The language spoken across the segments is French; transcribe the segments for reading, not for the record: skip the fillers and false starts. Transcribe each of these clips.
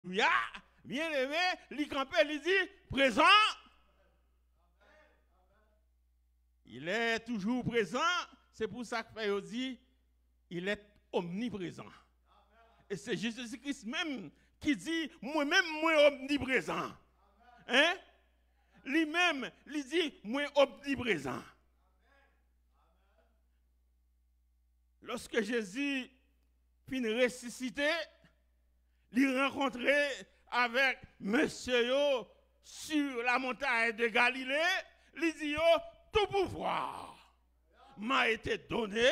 Alléluia. Bien aimé, il campé, il dit présent. Il est toujours présent. C'est pour ça que dit il est omniprésent. Et c'est Jésus-Christ même qui dit moi-même, moi omniprésent. Hein? Lui-même, il dit moi omniprésent. Lorsque Jésus finit ressuscité, il rencontrait avec monsieur yo sur la montagne de Galilée, il dit yo, tout pouvoir m'a été donné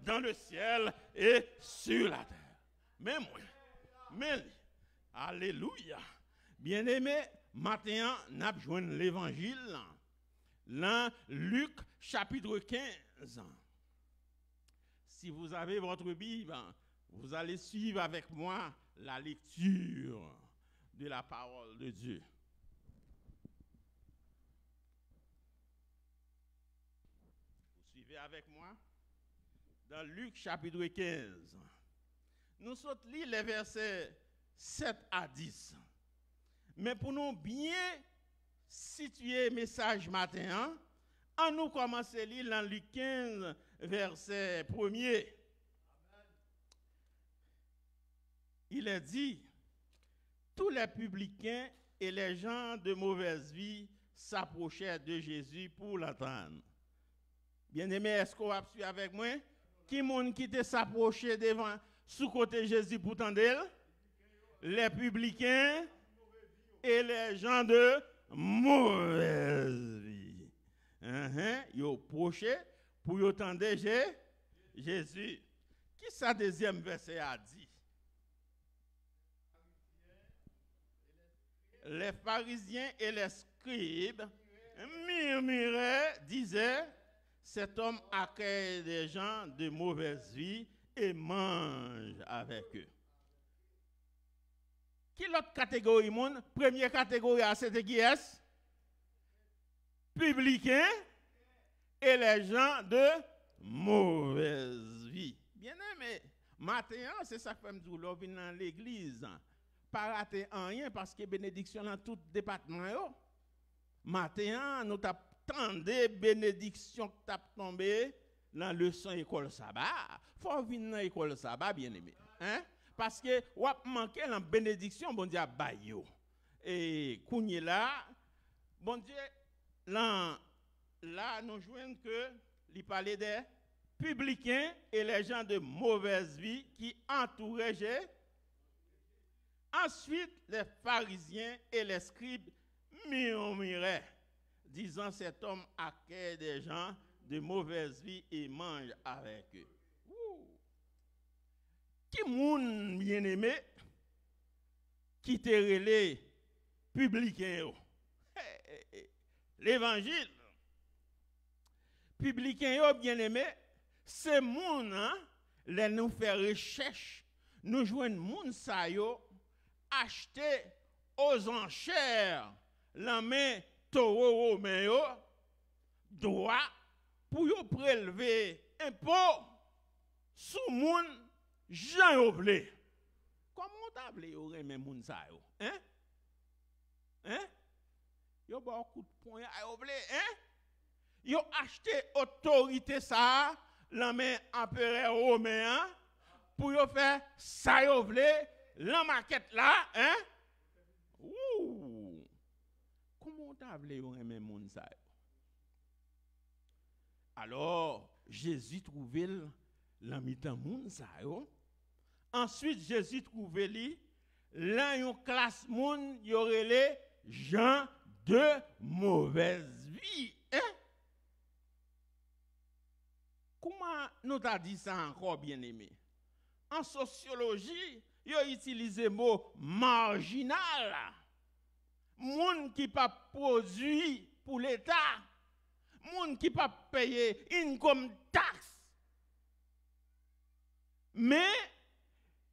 dans le ciel et sur la terre. Mais moi, mais alléluia. Bien-aimé, maintenant, nous avons joué l'évangile dans Luc chapitre 15. Si vous avez votre Bible, vous allez suivre avec moi la lecture de la parole de Dieu. Vous suivez avec moi dans Luc chapitre 15. Nous sommes lire les versets 7 à 10. Mais pour nous bien situer le message matin, on nous commence à lire dans Luc 15, verset 1er. Il est dit, tous les publicains et les gens de mauvaise vie s'approchaient de Jésus pour l'entendre. Bien-aimé, est-ce qu'on va suivre avec moi? Qui monde qui te s'approcher devant, sous côté Jésus pour t'entendre? Les publicains et les gens de mauvaise vie. Ils approché pour entendre Jésus. Qui ça deuxième verset a dit? Les pharisiens et les scribes murmuraient, disaient, cet homme accueille des gens de mauvaise vie et mange avec eux. Qui l'autre catégorie, mon? Première catégorie, c'était qui est? Publicains et les gens de mauvaise vie. Bien aimé, matin, c'est ça que je me dis, là, dans l'église. Pas rater en rien parce que bénédiction dans tout département. Matin, nous t'attendons bénédiction qui t'a tombé dans le leçon école sabbat. Faut venir dans l'école sabbat, bien aimé. Hein? Parce que ou a manqué la bénédiction, bon Dieu a baillé. Et kounye là, bon Dieu, là nous jouons que il parlait des publicains et les gens de mauvaise vie qui entouraient Jésus. Ensuite, les pharisiens et les scribes murmuraient, disant cet homme accueille des gens de mauvaise vie et mange avec eux. Qui moun bien aimé qui te relé publicain l'évangile publicain bien aimé c'est moun les nous faire recherche nous joindre moun sa yo acheter aux enchères la main taureau romain yo droit pour yo prélever impôt sous moun Jean yo vle. Comment t'as vle yo remen moun sa yo? Hein? Hein? Yo ba coup de poing yo vle, hein? Yo acheté autorité ça la main empereur romain pour yo faire ça yo vle, la maquette là, hein? Ouh. Comment t'as vle yo remen moun sa yo? Alors Jésus trouvait la mi-temps moun sa yo. Ensuite, Jésus trouvait lui, là, yon classe moun, y aurait les gens de mauvaise vie. Hein? Comment nous t'a dit ça encore, bien-aimé? En sociologie, y a utilisé le mot marginal. Moun qui pas produit pour l'État. Moun qui pas payer income tax. Mais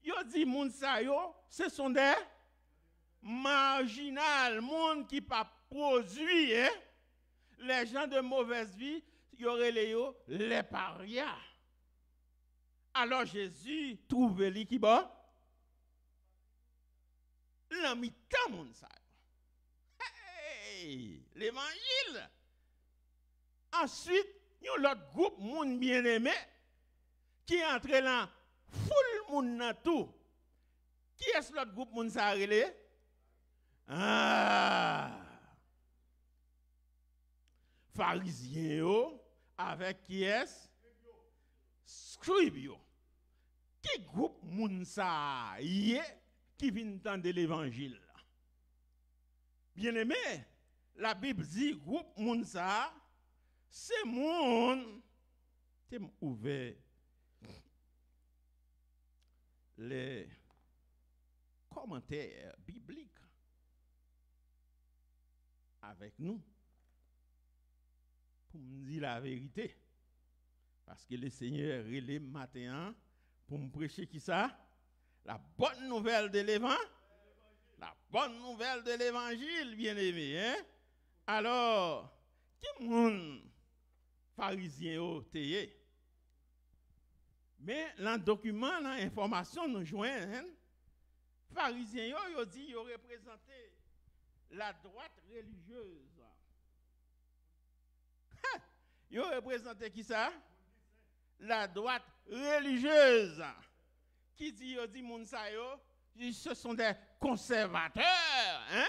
yo dit moun sa yo, ce sont des marginales, moun qui pas produit, hein? Les gens de mauvaise vie, y aurait les parias. Alors Jésus trouve li qui bon? l'ami tant moun sa. Hey, l'évangile. Ensuite, il y a l'autre groupe moun bien-aimé qui est entré là, full moun nan tout. Qui est l'autre groupe moun sa relé? Ah! Pharisiens yo avec qui est? Scribe yo. Qui groupe moun sa yé qui vient entendre l'évangile? Bien-aimé, la Bible dit groupe moun sa c'est moun qui m'a ouvert les commentaires bibliques avec nous pour me dire la vérité. Parce que le Seigneur relève matin pour me prêcher qui ça? La bonne nouvelle de l'évangile. La bonne nouvelle de l'évangile, bien-aimé. Hein? Alors, qui moun pharisien au teye? Mais dans le document, dans l'information, nous joignons, pharisiens yo dit yo représenté la droite religieuse. Yo représenté qui ça? La droite religieuse. Qui dit yo dit moun sa yo, ce sont des conservateurs, hein?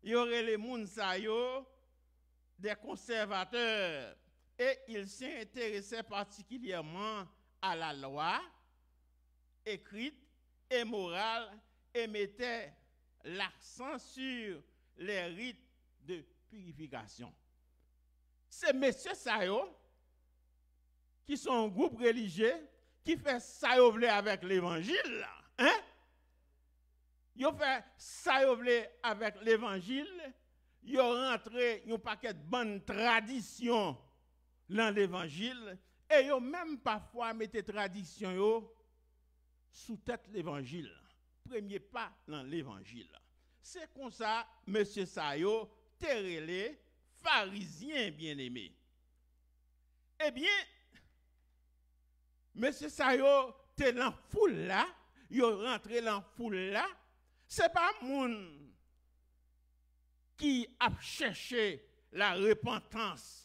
Yo les moun sa yo des conservateurs. Et il s'intéressait particulièrement à la loi écrite et morale et mettait l'accent sur les rites de purification. C'est messieurs Sayo qui sont un groupe religieux qui fait Sayo avec l'évangile. Hein? Ils fait Sayo avec l'évangile. Ils rentré un paquet de bonnes traditions dans l'évangile et yo même parfois mettez tradition yo sous tête l'évangile. Premier pas dans l'évangile. C'est comme ça monsieur Sayo terrelé pharisien bien-aimé. Eh bien monsieur Sayo te dans foule là, yo rentré dans foule là, c'est pas moun qui a cherché la repentance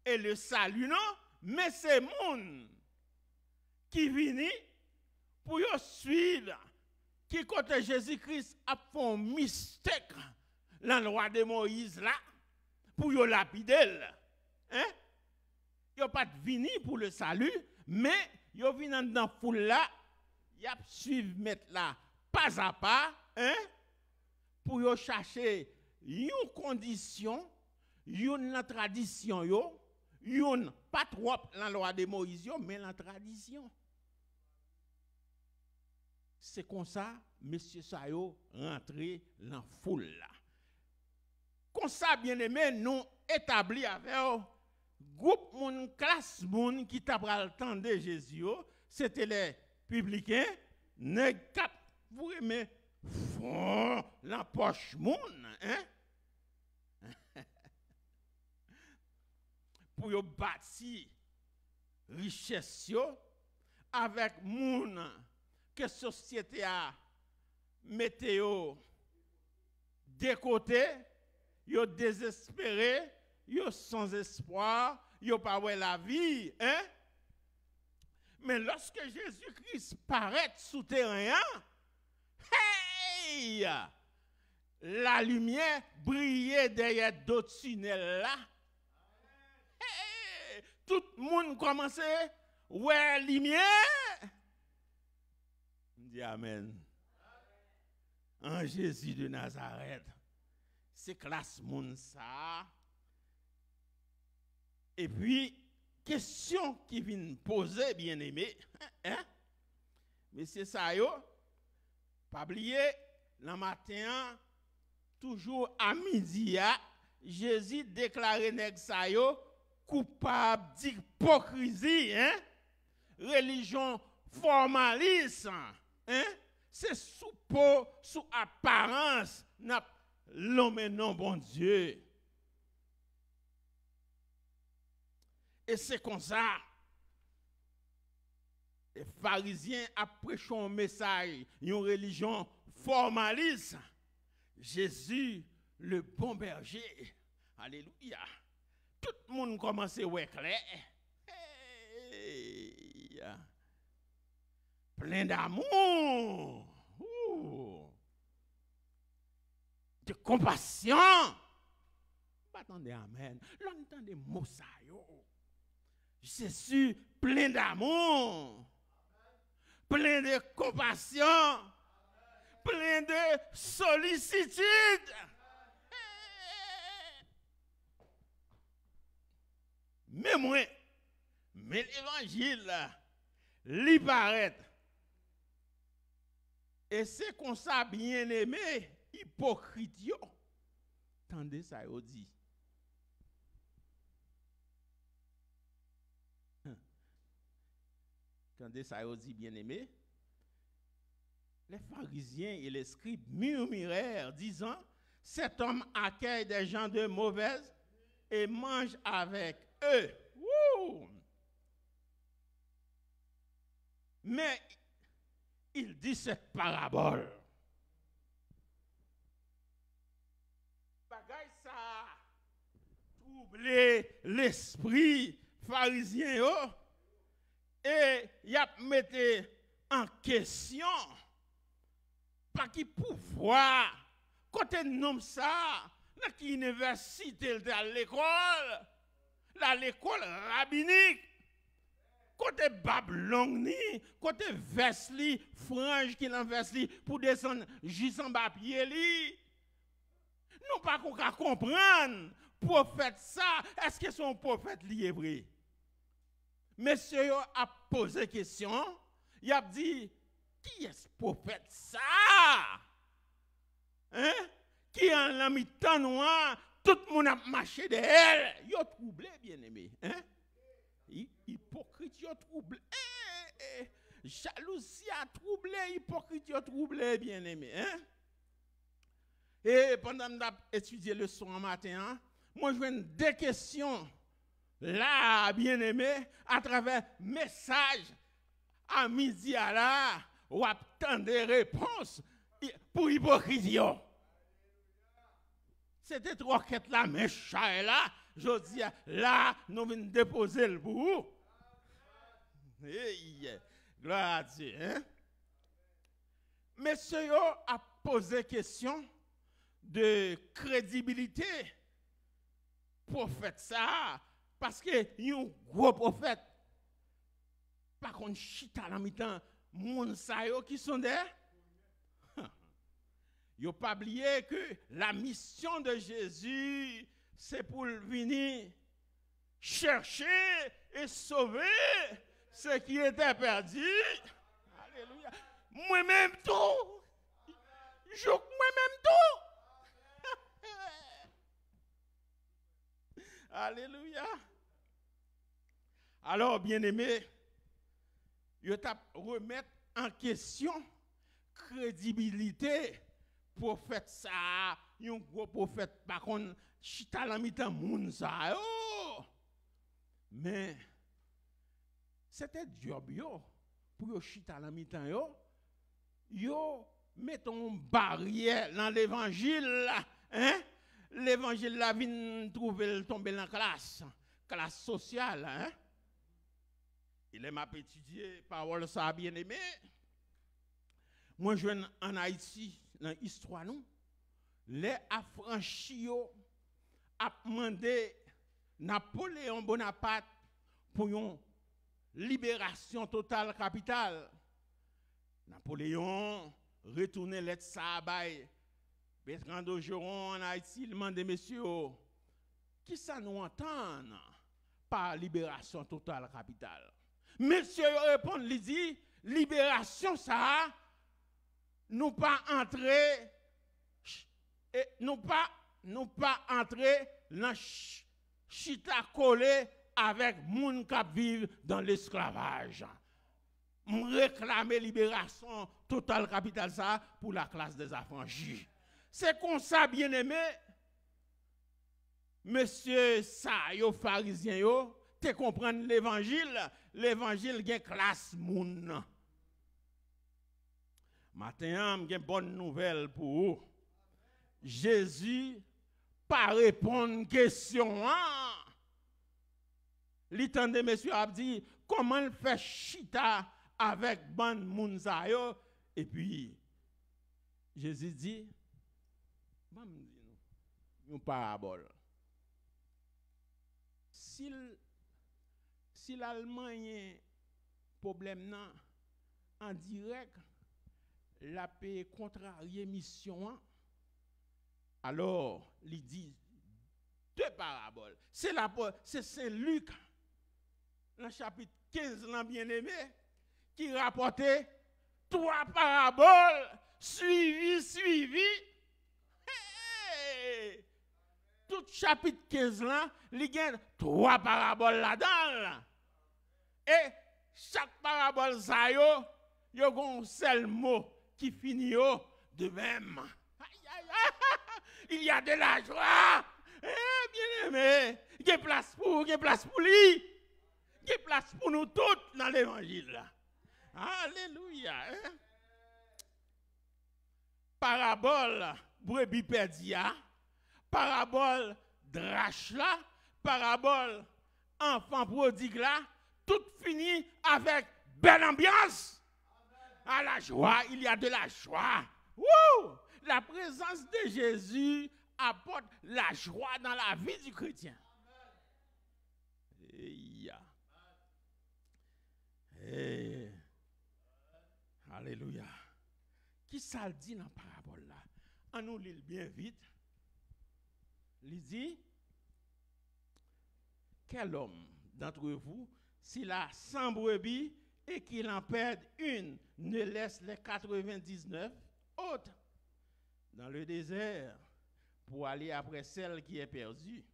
et le salut, non, mais c'est moun qui vini pour yo suivre, qui côté Jésus-Christ a fait un mystère dans la loi de Moïse là, pour yo lapider. Hein? Yo pas vini pour le salut, mais yo vini dans foule là, y a suivre mettre là pas à pas, hein? Pour yo chercher une condition, une tradition yo, yon pas trop la loi de Moïse, mais la tradition. C'est comme ça, monsieur Sayo rentré dans la foule là. Comme ça, bien aimé, nous établis avec groupe moun, classe moun qui t'a pral tande Jésus, c'était les publicains, nèg cap, vous aimez, fond la poche moun, hein? Pour yo bâtir richesse yo avec moun que société a météo de côté, yo désespéré, yo sans espoir, yo pas ouais la vie, hein? Mais lorsque Jésus-Christ paraît sous terrain, hey! La lumière brillait derrière d'autres tunnels là. Tout le monde commençait ouais lumière. On dit amen. En Jésus de Nazareth. C'est classe monde ça. Et puis question qui vient poser bien aimé, hein? Monsieur Sayo, pas oublier le matin toujours à midi, Jésus déclarait nèg Sayo coupable d'hypocrisie, hein? Religion formaliste, hein? C'est sous peau, sous apparence, n'a l'homme non bon Dieu. Et c'est comme ça. Les pharisiens ont prêché un message, une religion formalise Jésus, le bon berger. Alléluia. Tout le monde commence à voir clair. Hey. Plein d'amour. De compassion. Attendez, amen. L'entendez mot ça yo. Jésus plein d'amour. Plein de compassion. Plein de sollicitude. Mais moi, mais l'évangile, lui paraît. Et c'est comme ça, bien aimé, hypocrite yo. Tendez ça, yo dit. Tendez ça, yo dit, bien aimé. Les pharisiens et les scribes murmurèrent, disant, cet homme accueille des gens de mauvaise et mange avec eux. Wouh! Mais il dit cette parabole. Bagay ça troubler l'esprit pharisien yo, et y a mis en question pas qui pouvoir côté nom ça dans qui université à l'école rabbinique côté Babylone côté Vesli frange qui l'en Vesli pour descendre jusqu'en bas pied li nous pas qu'on comprendre prophète ça est-ce que son prophète li est vrai monsieur a posé question il a dit qui est ce prophète ça hein qui en la mi-temps noir tout le monde a marché de elle yo troublé bien aimé hein hypocrite yo troublé jalousie a troublé hypocrite yo troublé bien aimé hein et pendant que j'ai étudié le son matin hein, moi je viens deux questions là bien aimé à travers message à midi à là ou attendre des réponses pour hypocrisie. C'était trois quêtes là, mais chat là, je dis là, nous venons déposer le bout. Hey, gloire à Dieu. Hein? Monsieur a posé question de crédibilité. Prophète ça, parce que un gros prophète, par contre, chita la mi-temps, moun sa yo qui sont des. Yo pas oublié que la mission de Jésus, c'est pour venir chercher et sauver ce qui était perdu. Alléluia. Moi-même tout. Je moi-même tout. Alléluia. Alors, bien-aimé, je t'a remettre en question crédibilité prophète ça, un gros prophète par contre chita la mitan moun ça yo. Mais c'était job yo pour yo chita la mitan yo mettons barrière dans l'évangile hein l'évangile la vient trouver tomber dans classe sociale hein. Il m'a étudié parole ça bien aimé. Moi je viens en Haïti dans l'histoire nous les affranchis a demandé Napoléon Bonaparte pour une libération totale capitale. Napoléon retourné lettre ça bail Bertrand d'Ogeron en Haïti, il demande messieurs qui ça nous entend par libération totale capitale. Monsieur répond il dit libération ça nous pas entrer et nous pas entrer dans chita collé avec moun qui vivent dans l'esclavage. Réclamer libération totale capitale ça pour la classe des affranchis. C'est comme ça bien aimé monsieur ça yo pharisien yo te comprendre l'évangile gen classe moun. Matin, j'ai une bonne nouvelle pour vous. Jésus pas répondre question. L'itande monsieur a dit comment il fait chita avec ban mounzayo et puis Jésus dit une parabole. Si l'Allemagne problème nan en direct la paix contrarier mission alors il dit deux paraboles. C'est Saint Luc dans le chapitre 15 là bien-aimé qui rapportait trois paraboles suivies. Hey! Tout chapitre 15 là, il y a trois paraboles là-dedans. Et chaque parabole ça yo a un seul mot qui finit de même. Il y a de la joie. Bien aimé, il y a place pour lui. Il y a place pour nous tous dans l'évangile. Alléluia. Parabole brebis perdia, parabole drache là, parabole enfant prodigue là, tout finit avec belle ambiance. À la joie, il y a de la joie. Wouh! La présence de Jésus apporte la joie dans la vie du chrétien. Alléluia. Qui ça le dit dans la parabole là? On nous lit bien vite. Il dit, quel homme d'entre vous, s'il a 100 brebis et qu'il en perd une, ne laisse les 99 autres dans le désert pour aller après celle qui est perdue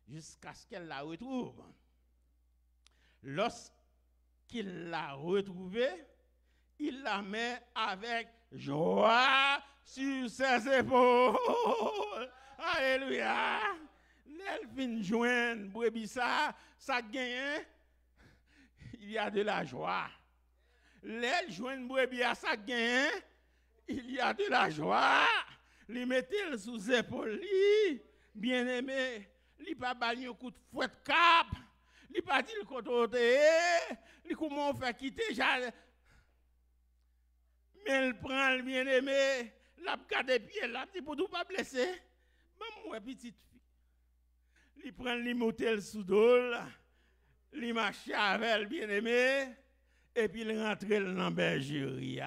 jusqu'à ce qu'elle la retrouve. Lorsqu'il l'a retrouvée, il la met avec joie sur ses épaules. Alléluia. L'elfine joint brebis ça gagne. Il y a de la joie. L'elle joint brebis ça gagne. Il y a de la joie. Li mettez sous ses épaules. Bien aimé. Li pas bali un coup de fouet cap. Li pas dit le côté. Li comment on fait quitter. Mais il prend le bien aimé. La garde pied là. Pour tout pas blesser. Maman, petite fille. Il prend l'imotel sous dos, il marche avec le bien-aimé, et puis il rentre dans la bergerie.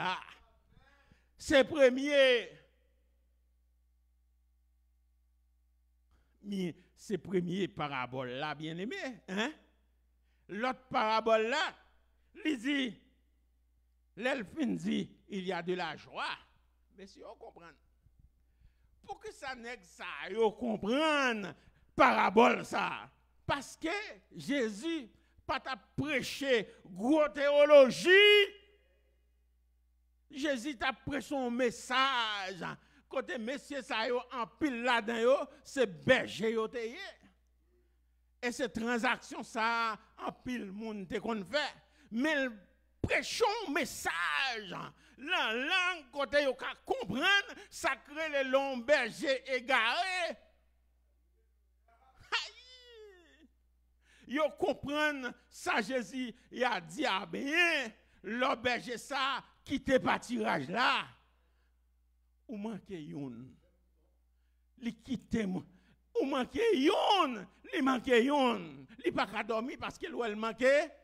C'est premier parabole là, bien-aimé. Hein? L'autre parabole là, il dit, l'elfine dit, il y a de la joie. Mais si on comprend. Pour que ça n'est que ça, on comprenne parabole ça. Parce que Jésus pas t'a prêché gros théologie. Jésus t'a prêché son message. Côté messieurs ça yo en pile là-dedans c'est berger yo te. Et cette transaction ça en pile monde te qu'on fait. Mais prêchons message. La langue côté yo ka comprendre ça crée les longs bergers égarés. Yo comprendre ça Jésus il a dit à bien le berger ça quitter pâturage là. Ou manquer yon. Li quitter ou manquer yon, li manquer yon. Li pas ka dormir parce que elle manquait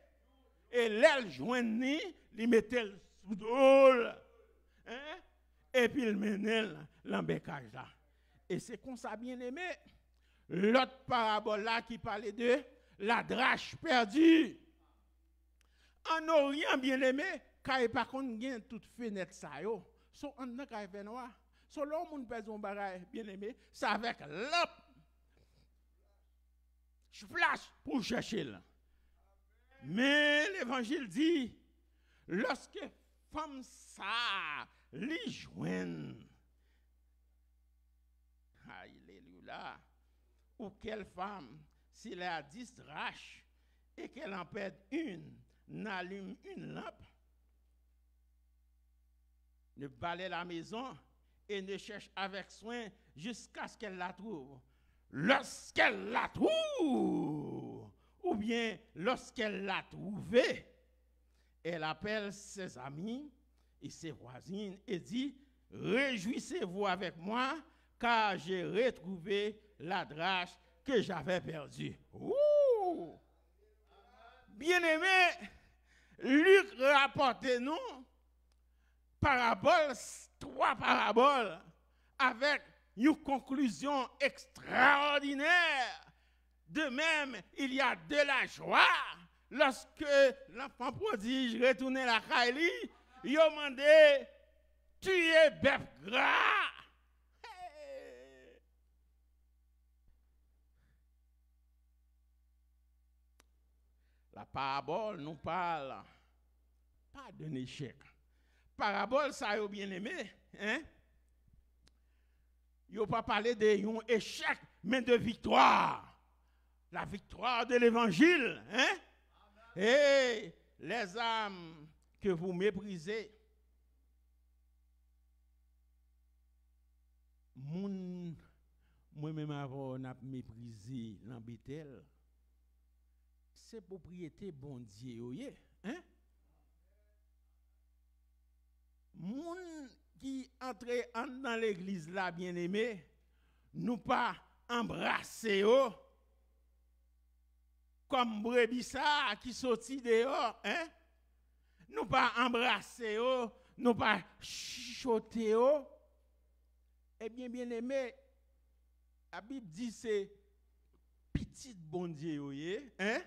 et l'aile joindre li mettait sous dos. Hein? Et puis il menait l'embêcage là. Et c'est comme ça bien aimé. L'autre parabole là qui parlait de la drache perdue. En Orient bien aimé, quand par contre gain toute fenêtre ça yo. So on n'a qu'à faire noir. So l'homme moun perd son bagage bien aimé, c'est avec lampe. Flash pour chercher là. Mais l'évangile dit lorsque femme ça li joigne. Alléluia. Ou quelle femme s'il a 10 draches et qu'elle en perd une, n'allume une lampe ne balaie la maison et ne cherche avec soin jusqu'à ce qu'elle la trouve. Lorsqu'elle la trouve, ou bien lorsqu'elle l'a trouvée, elle appelle ses amis et ses voisines et dit, réjouissez-vous avec moi, car j'ai retrouvé la drachme que j'avais perdue. Ouh! Bien-aimé, Luc rapporte nous paraboles, 3 paraboles, avec une conclusion extraordinaire. De même, il y a de la joie. Lorsque l'enfant prodige retournait à la Kaili, il a demandé, tu es bœuf gras. Hey. La parabole nous parle pas d'un échec. Parabole, ça y bien aimé. Hein? Il n'a pas parlé d'un échec, mais de victoire. La victoire de l'évangile. Hein? Et les âmes que vous méprisez, moi-même avant, on a méprisé l'embêtel. C'est propriété bon Dieu. Hein? Moun qui entre dans l'église là, bien aimé, nous pas embrasser comme brebis ça qui sortit dehors, hein? Nous pas embrasser nous pas chuchoter Eh bien aimé, la Bible dit c'est petit bon Dieu, hein?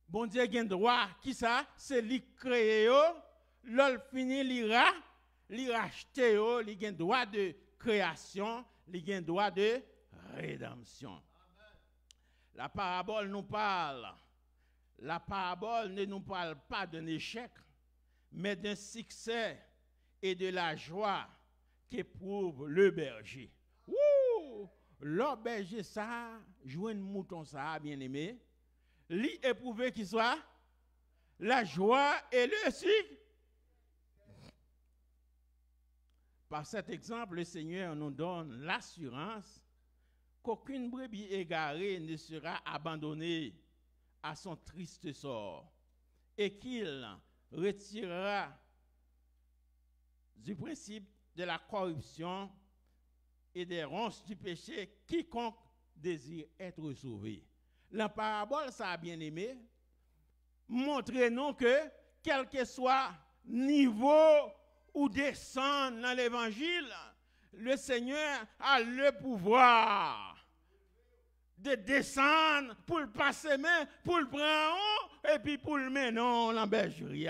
Bon Dieu a droit, qui ça? C'est lui créé l'ol fini li racheter li a droit de création, li a droit de rédemption. La parabole nous parle. La parabole ne nous parle pas d'un échec, mais d'un succès et de la joie qu'éprouve le berger. Ouh! Le berger ça, joue un mouton ça, bien aimé. Lui éprouver qu'il soit la joie et le succès. Par cet exemple, le Seigneur nous donne l'assurance qu'aucune brebis égarée ne sera abandonnée à son triste sort et qu'il retirera du principe de la corruption et des ronces du péché quiconque désire être sauvé. La parabole, ça a bien aimé, montrez-nous que quel que soit niveau ou descendre dans l'évangile, le Seigneur a le pouvoir de descendre pour le passer main, pour le prendre et puis pour le mener dans la bergerie.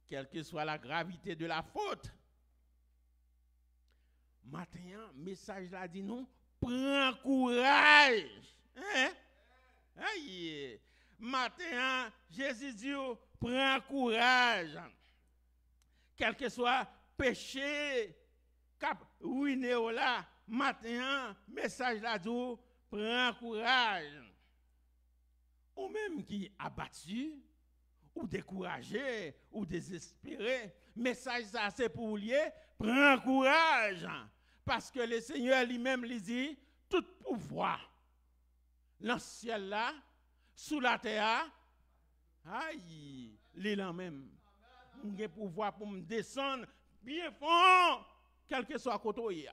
Quelle que soit la gravité de la faute, maintenant, message là dit nous, prends courage. Hein? Aïe. Maintenant, Jésus dit, prends courage. Quel que soit péché, cap ruiné là, maintenant, message là dit, prends courage. Ou même qui abattu, ou découragé, ou désespéré, message ça c'est pour lui, prends courage. Parce que le Seigneur lui-même lui dit, tout pouvoir, dans le ciel là, sous la terre, aïe, l'île même. J'ai pouvoir pour me descendre bien fort, quel que soit côté,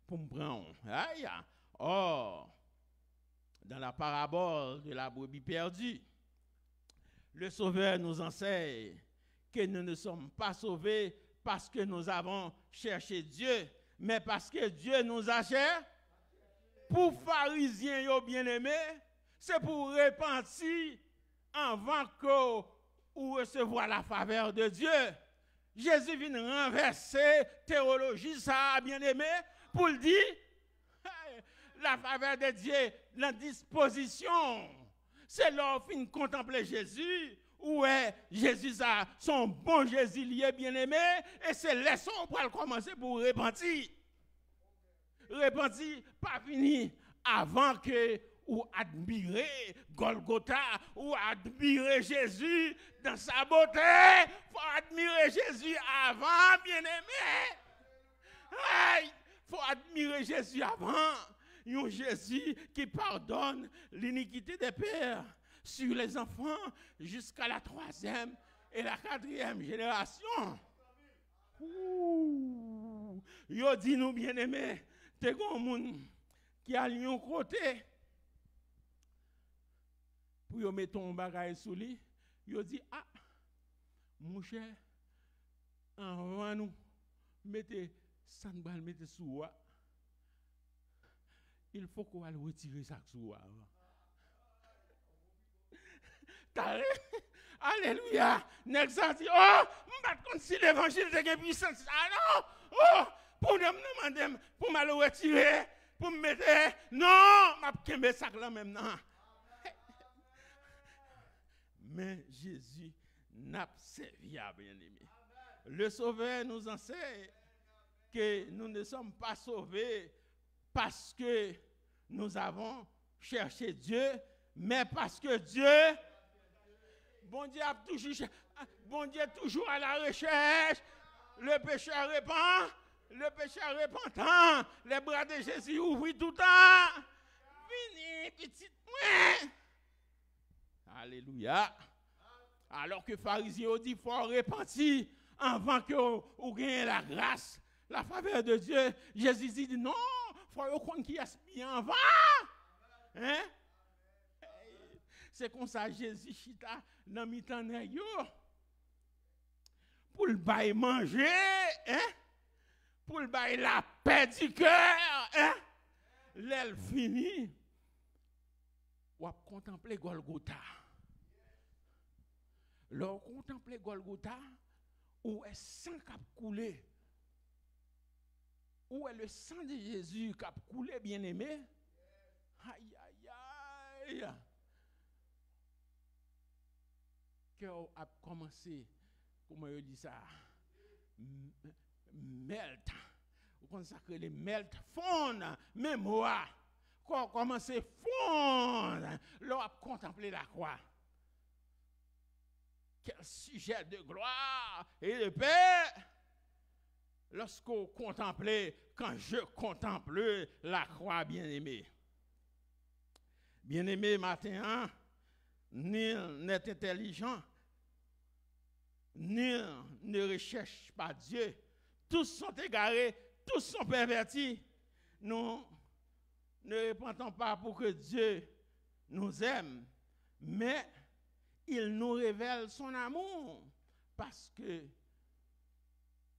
pour me prendre. Aïe. Or, dans la parabole de la brebis perdue, le Sauveur nous enseigne que nous ne sommes pas sauvés parce que nous avons cherché Dieu, mais parce que Dieu nous a cherché. Pour pharisiens bien-aimés, c'est pour repentir avant que ou recevoir la faveur de Dieu. Jésus vient renverser théologie, ça bien-aimé, pour le dire, la faveur de Dieu, la disposition. C'est là où contempler Jésus, où est Jésus, son bon Jésus lié bien-aimé, et c'est leçon pour commencer pour repentir. Repentir, pas fini avant que ou admirer Golgotha, ou admirer Jésus dans sa beauté. Il faut admirer Jésus avant, bien-aimé. Il faut admirer Jésus avant. Un Jésus qui pardonne l'iniquité des pères sur les enfants jusqu'à la 3e et la 4e génération. Yo dit nous bien-aimés, t'es un monde qui a un côté pour yo mettre ton bagage sous lui, yo dit mon cher, avant nous mettez 100 balles mettez sous moi. Il faut qu'on aille retirer ça sous moi. Alléluia. Next dit m'pas contre si l'évangile de puissance. Non. Pour me demander pour me retirer, pour me mettre non, m'a kembe sac là même non. Mais Jésus n'a servi bien-aimé. Le Sauveur nous enseigne que nous ne sommes pas sauvés parce que nous avons cherché Dieu, mais parce que Dieu, bon Dieu a toujours, bon Dieu est toujours à la recherche. Le pécheur repentant, les bras de Jésus ouvrent tout le temps. Venez, petite moi. Alléluia. Alors que les pharisiens ont dit, il faut repentir avant que vous gagnez la grâce, la faveur de Dieu. Jésus dit, non, il faut qu'on qui est bien avant. Hein? C'est comme ça Jésus chita dans mi-temps pour le bail manger, hein? Pour le bail la paix du cœur, hein? L'aile fini, ou à contempler Golgotha. Lorsqu'on contemple Golgotha, où est sang qui a coulé, où est le sang de Jésus qui a coulé, bien-aimé? Aïe, aïe, aïe. Cœur a commencé, comment on dit ça, melt. Vous consacrez les melt, fondre, mémoire. Quand on commence à fondre, l'on a contemplé la croix. Quel sujet de gloire et de paix. Lorsqu'on contemple, quand je contemple la croix, bien-aimé. Bien-aimé, matin, nul n'est intelligent, nul ne recherche pas Dieu. Tous sont égarés, tous sont pervertis. Nous ne répentons pas pour que Dieu nous aime, mais il nous révèle son amour. Parce que,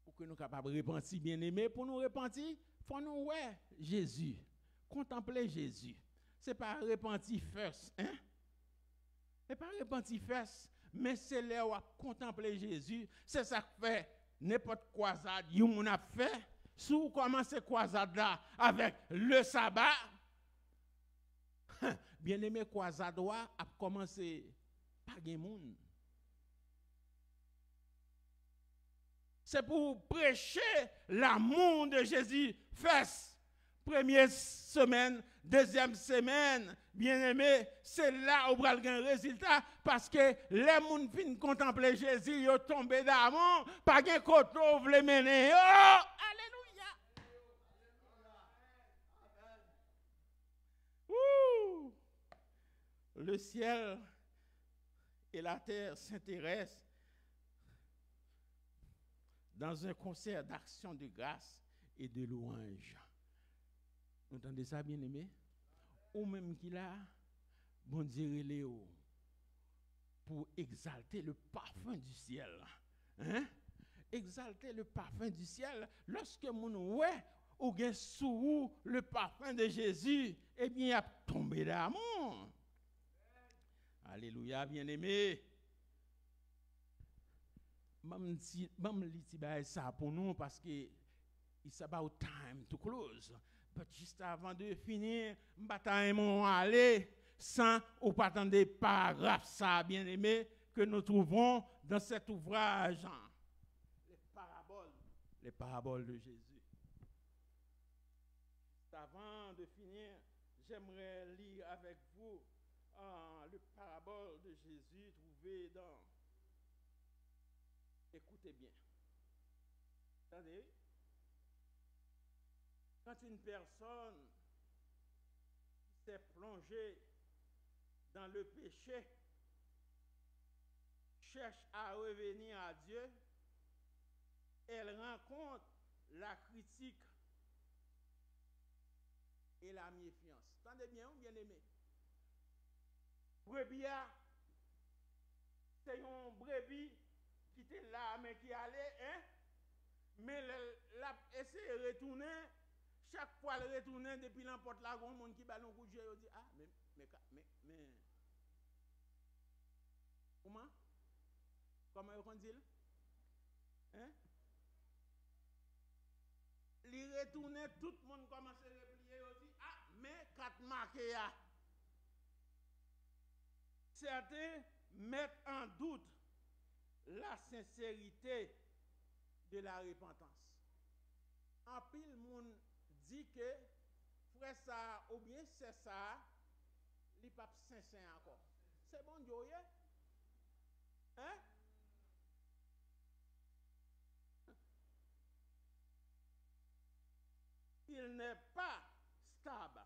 pour que nous soyons capables de repentir, bien-aimés, pour nous repentir, il faut nous voir Jésus, contempler Jésus. Ce n'est pas repentir first, hein? Ce n'est pas repentir first, mais c'est là où contempler Jésus. C'est ça que fait n'importe quoi ça, on a fait. Si vous commencez croisade là avec le sabbat, bien-aimé croisade a commencé par des monde. C'est pour prêcher l'amour de Jésus. First, première semaine, deuxième semaine, bien-aimé, c'est là où on va un résultat parce que les gens qui contempler Jésus, ils sont tombés d'amour, pas de côté où vous les mener. Oh, alléluia. Ouh. Le ciel et la terre s'intéressent dans un concert d'action de grâce et de louange. Vous entendez ça, bien-aimé? Ou même qu'il a, bon Dieu, Léo, pour exalter le parfum du ciel. Hein? Exalter le parfum du ciel. Lorsque mon ouais, ou bien sous le parfum de Jésus, eh bien, il a tombé d'amour. Alléluia, bien-aimé. Même si ça pour nous parce que it's about time to close. Mais juste avant de finir, bataille mon aller sans ou pas attendre des paragraphes ça bien-aimé que nous trouvons dans cet ouvrage. Les paraboles de Jésus. Avant de finir, j'aimerais lire avec vous le parabole de Jésus trouvé dans... Écoutez bien. Attendez. Quand une personne s'est plongée dans le péché, cherche à revenir à Dieu, elle rencontre la critique et la méfiance. Attendez bien, bien aimé. Brebis, c'est une brebis qui était là, mais qui allait, hein? Mais elle a essayé de retourner. Chaque fois elle retourne depuis l'emporte là, il y a un monde qui bat un coup de jeu, il dit ah mais comment on dit? Hein? Il retourne, tout le monde commence à replier, il dit ah mais quatre marqués là. Certains mettent en doute la sincérité de la repentance. En pile monde dit que frère ça ou bien c'est ça, il pas sincère encore. C'est bon Dieu, hein? Il n'est pas stable.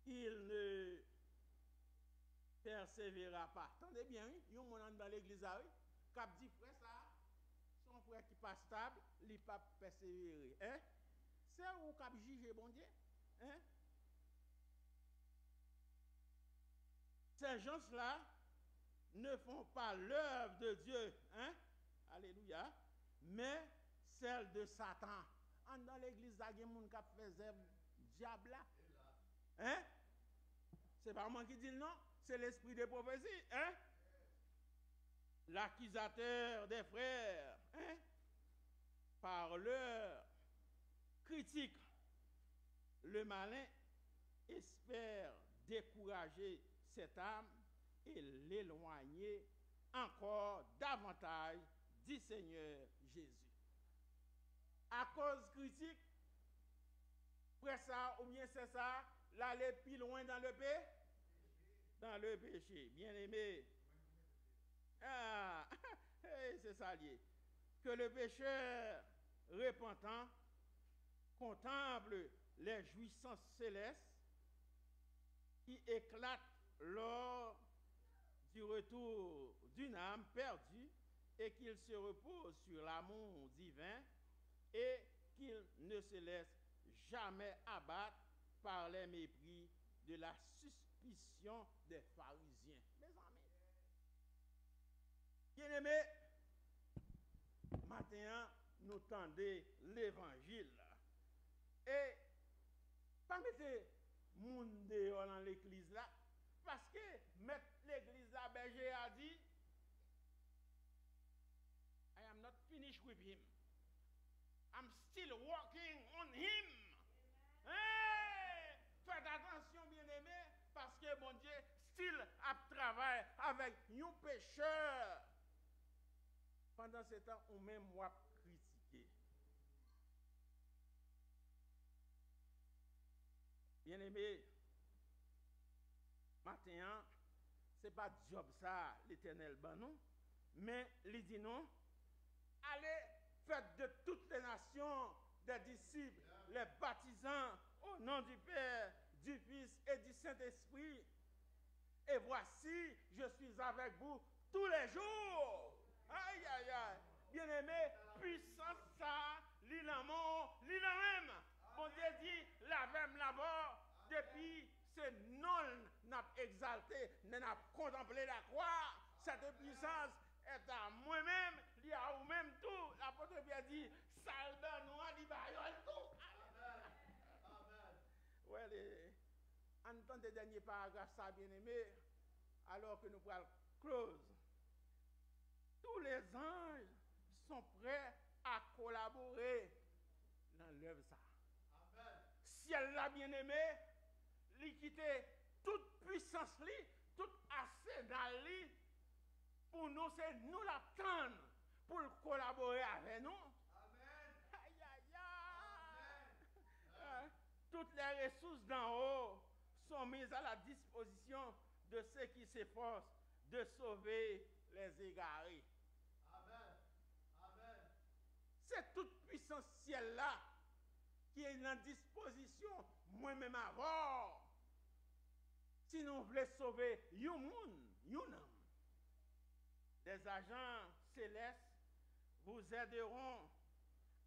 Il ne persévérera pas. Attendez bien, oui? Il y a un monde dans l'église, oui? Cap dit frère ça, son frère qui n'est pas stable, il ne pas persévérer. Hein? C'est où cap juger bon Dieu? Hein? Ces gens-là ne font pas l'œuvre de Dieu, hein? Alléluia, mais celle de Satan. Dans l'église, il y a des gens qui font diable là. Hein? C'est pas moi qui dis non, c'est l'esprit de prophétie, hein? L'accusateur des frères, hein? Par leur critique, le malin espère décourager cette âme et l'éloigner encore davantage du Seigneur Jésus. À cause critique, après ça, ou bien c'est ça, l'aller plus loin dans le péché. Dans le péché, bien aimé. Ah, c'est ça lié. Que le pécheur repentant contemple les jouissances célestes qui éclatent lors du retour d'une âme perdue et qu'il se repose sur l'amour divin et qu'il ne se laisse jamais abattre par les mépris de la suspicion des pharisiens. Mes amis, bien-aimés, maintenant, nous tendons l'évangile. Et pas mettre monde dehors dans l'église là, parce que mettre l'église là, berger a dit, I am not finished with him. I'm still working on him. Hey! Faites attention, bien-aimés, parce que mon Dieu still a travaillé avec un pécheur. Pendant ce temps, on même moi critiquer. Bien-aimé, maintenant, ce n'est pas job ça, l'Éternel, ben non, mais il dit non, allez, faites de toutes les nations des disciples, les baptisant au nom du Père, du Fils et du Saint-Esprit. Et voici, je suis avec vous tous les jours. Aïe, aïe, aïe. Bien-aimé, puissance ça, l'île en mort, l'île en même. Bon Dieu dit, la même là-bas, depuis ce non n'a exalté, n'a contemplé la croix, cette puissance est à moi-même, il y a vous-même tout. L'apôtre Pierre dit, salve nous à l'Ibaïol tout. Amen. Ouais, en tant que dernier paragraphe, ça bien aimé, alors que nous pourrons close. Tous les anges sont prêts à collaborer dans l'œuvre ça. Si elle l'a bien aimé, lui quitter toute puissance, toute arsenal pour nous, c'est nous l'attendre pour collaborer avec nous. Amen. Aïe, aïe, aïe. Toutes les ressources d'en haut sont mises à la disposition de ceux qui s'efforcent de sauver les égarés. Amen. Amen. C'est toute puissance ciel-là qui est en disposition, moi-même avant. Si nous voulons sauver un monde, un homme, des agents célestes vous aideront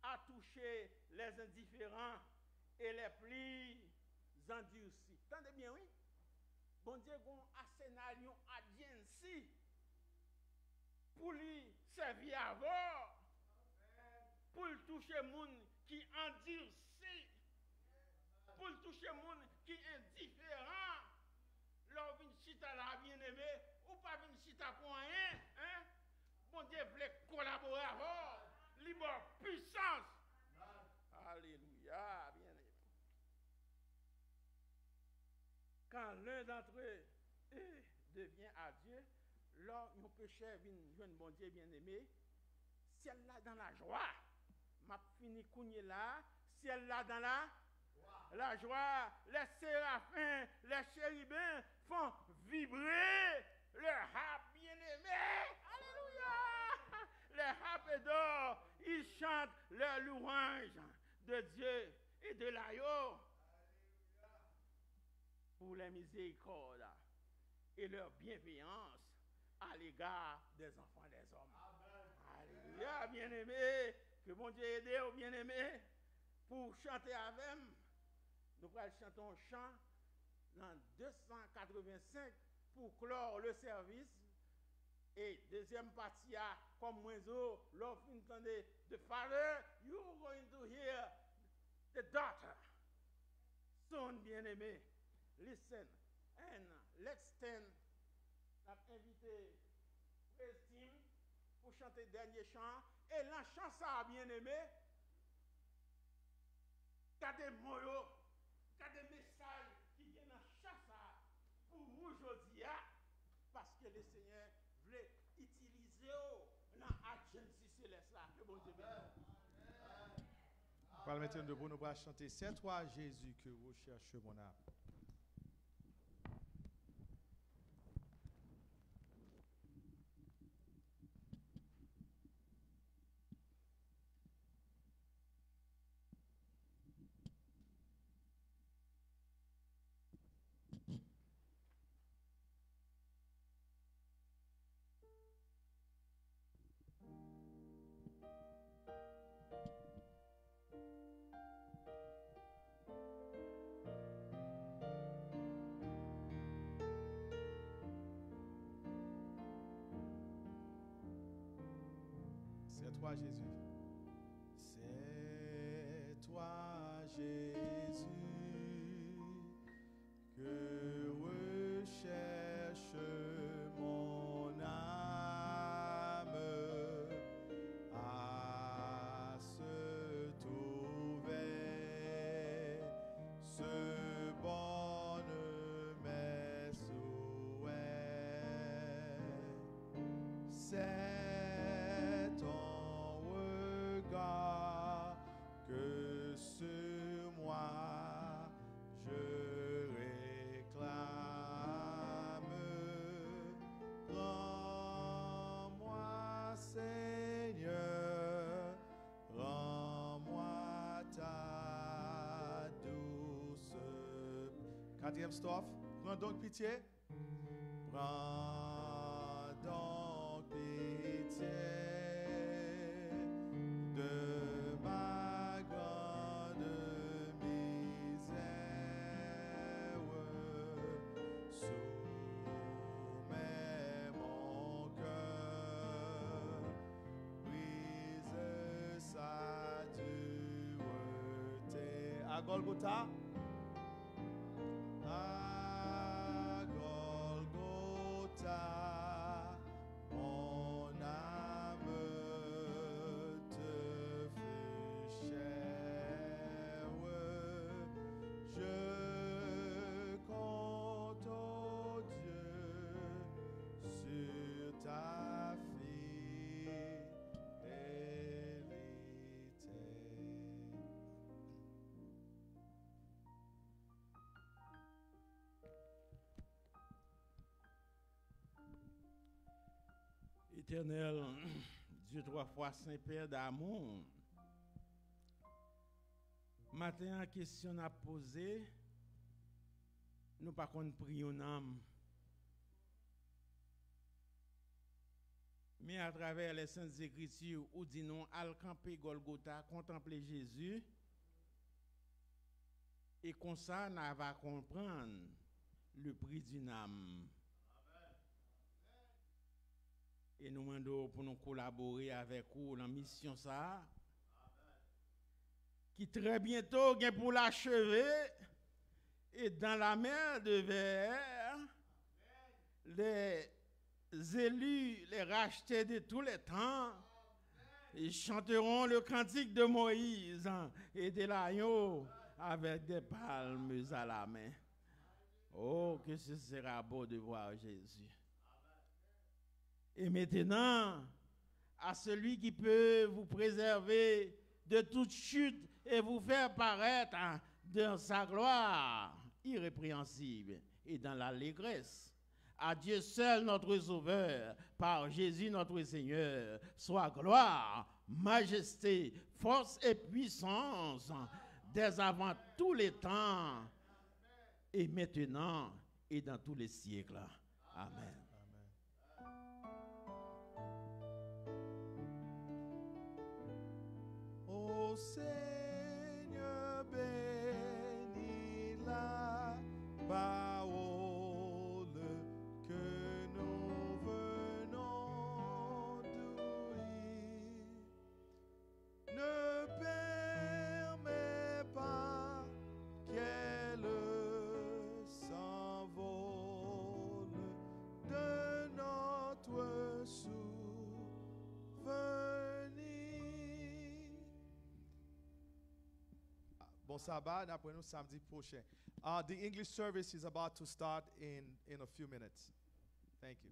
à toucher les indifférents et les plus endurcis. Entendez bien, oui? Bon Dieu, on a scénario agency pour lui servir avant, pour toucher les gens qui endurcis, pour toucher les gens qui sont indifférents. Là, vient chita là, bien aimé, ou pas vient chita pour rien, hein? Bon Dieu voulait collaborer avec, libre puissance. Alléluia, bien aimé. Quand l'un d'entre eux devient à Dieu, là, nos pécheurs viennent joindre bon Dieu bien aimé, ciel-là dans la joie. M'a fini kounye là, ciel-là dans la joie, les séraphins, les chérubins font vibrer leur harpe bien-aimé. Alléluia! Les harpes d'or, ils chantent leur louange de Dieu et de l'agneau pour les miséricordes et leur bienveillance à l'égard des enfants des hommes. Amen. Alléluia, bien-aimé. Que mon Dieu aide aux bien-aimés pour chanter avec nous. Nous allons chanter un chant dans 285 pour clore le service. Et deuxième partie, comme moi, l'offre entendez, the father, you're going to hear the daughter. Son bien-aimé, listen. And let's stand. N'a invité Praise Team pour chanter le dernier chant. Et la chanson bien-aimé, gardez moyo, gardez message qui vient dans la chanson pour vous aujourd'hui, parce que le Seigneur voulait utiliser dans l'agence céleste là. Que bon Dieu bénisse. Par le matin debout, nous allons chanter c'est toi Jésus que vous cherchez mon âme. C'est toi Jésus. C'est toi Jésus que recherche mon âme à se trouver ce bonne mes souhaits. C'est ton regard que sur moi je réclame. Rends-moi, Seigneur, rends-moi ta douce. Quatrième strophe. Prends donc pitié. Prends donc pitié de ma grande misère. Soumets mon cœur, brise sa dureté. À Golgotha. À Golgotha, mon âme te fut chère. Je compte, oh Dieu, sur ta fidélité. Éternel, Dieu trois fois Saint Père d'amour, matin en question à poser, nous pas qu'on prie en âme. Mais à travers les Saintes Écritures, où dit nous, al camper Golgotha, contempler Jésus, et comme ça, nous va comprendre le prix d'une âme. Et nous demandons pour nous collaborer avec vous dans la mission ça, qui très bientôt est pour l'achever, et dans la mer de verre, les élus, les rachetés de tous les temps, ils chanteront le cantique de Moïse et de l'agneau avec des palmes à la main. Oh, que ce sera beau de voir Jésus. Et maintenant, à celui qui peut vous préserver de toute chute et vous faire paraître dans sa gloire irrépréhensible et dans l'allégresse. À Dieu seul notre Sauveur, par Jésus notre Seigneur, soit gloire, majesté, force et puissance, dès avant tous les temps, et maintenant, et dans tous les siècles. Amen. Ô Seigneur, bénis la parole que nous venons d'ouïr. Ne permets pas qu'elle s'envole de notre souvenir. Bon sabbat, après nous samedi prochain. The English service is about to start in a few minutes. Thank you.